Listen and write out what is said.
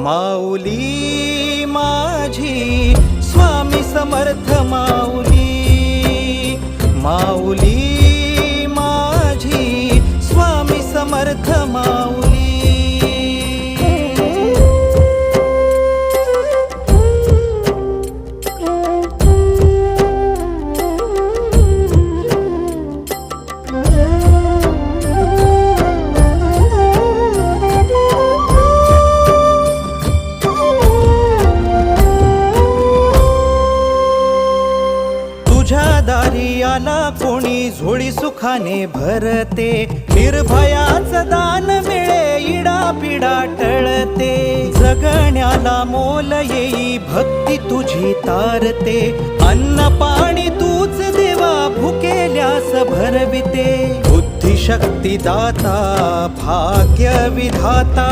माऊली माझी स्वामी समर्थ माऊली, माऊली माझी स्वामी समर्थ माऊली। तुझ्या दारी आला कोणी झोळी सुखाने भरते, निर्भयाचं दान मिळे इडा पिडा टळते, जगण्याला मोल येई भक्ती तुझी तारते, अन्न पाणी तूच देवा भुकेल्यास भरविते, बुद्धी शक्ती दाता भाग्य विधाता